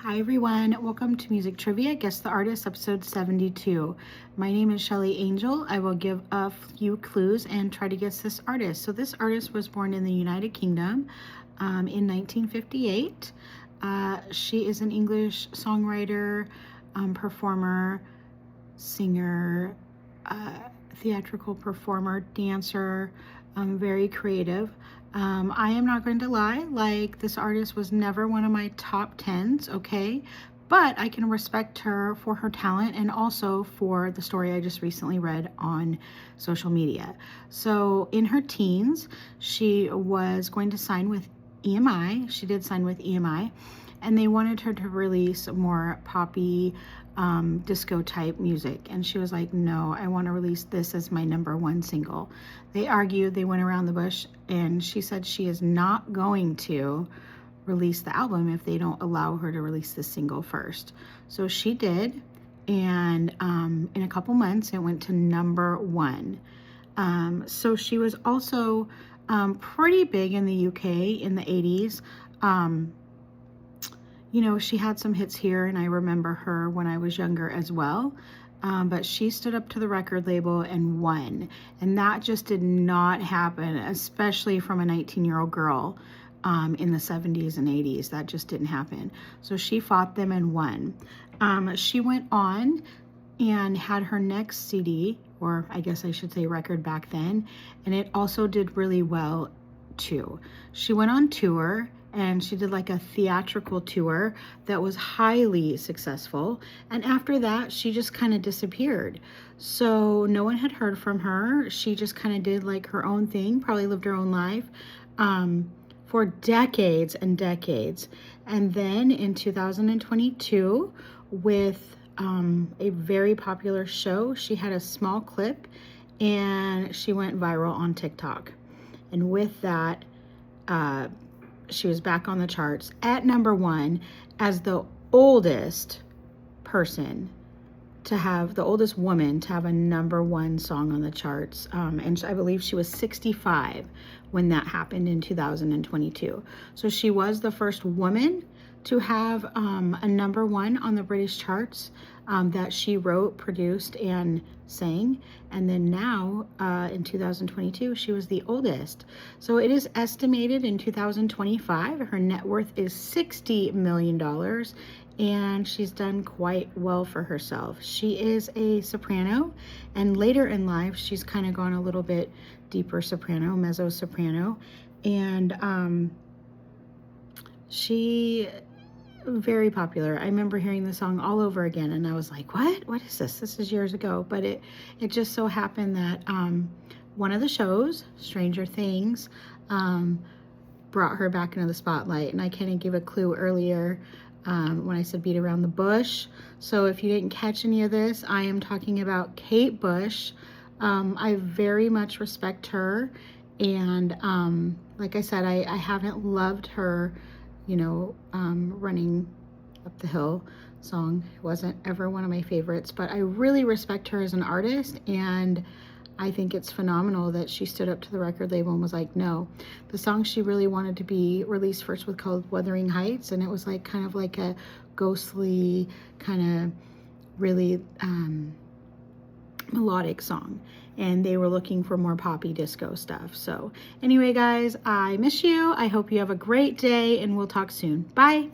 Hi everyone, welcome to Music Trivia, Guess the Artist, episode 72. My name is Shelly Angel. I will give a few clues and try to guess this artist. So this artist was born in the United Kingdom in 1958. She is an English songwriter, performer, singer, theatrical performer, dancer, very creative. I am not going to lie, like this artist was never one of my top 10s, okay? But I can respect her for her talent and also for the story I just recently read on social media. So in her teens, she was going to sign with EMI. She did sign with EMI, and they wanted her to release more poppy, disco type music, and she was like, no, I want to release this as my #1 single. They argued, they went around the bush, and she said she is not going to release the album if they don't allow her to release the single first. So she did, and in a couple months it went to #1. So she was also pretty big in the UK in the 80s. You know, she had some hits here, and I remember her when I was younger as well. But she stood up to the record label and won. And that just did not happen, especially from a 19-year-old girl in the 70s and 80s. That just didn't happen. So she fought them and won. She went on and had her next CD, or I guess I should say record back then, and it also did really well too. She went on tour, and she did like a theatrical tour that was highly successful. And after that, she just kind of disappeared. So no one had heard from her. She just kind of did like her own thing, probably lived her own life for decades and decades. And then in 2022, with a very popular show, she had a small clip and she went viral on TikTok. And with that, she was back on the charts at #1 as the oldest person to have, the oldest woman to have a #1 song on the charts. And I believe she was 65 when that happened in 2022. So she was the first woman to have a #1 on the British charts that she wrote, produced, and sang. And then now in 2022, she was the oldest. So it is estimated in 2025, her net worth is $60 million, and she's done quite well for herself. She is a soprano, and later in life, she's kind of gone a little bit deeper soprano, mezzo soprano, and she very popular. I remember hearing the song all over again, and I was like, what is this? This is years ago. But it just so happened that one of the shows, Stranger Things, brought her back into the spotlight. And I kind of gave a clue earlier when I said beat around the bush. So if you didn't catch any of this, I am talking about Kate Bush. I very much respect her, and like I said, I haven't loved her, you know, Running Up the Hill song. It wasn't ever one of my favorites, but I really respect her as an artist, and I think it's phenomenal that she stood up to the record label and was like, no. The song she really wanted to be released first was called Wuthering Heights, and it was like kind of like a ghostly, kind of really melodic song, and they were looking for more poppy disco stuff. So anyway, guys, I miss you. I hope you have a great day, and we'll talk soon. Bye.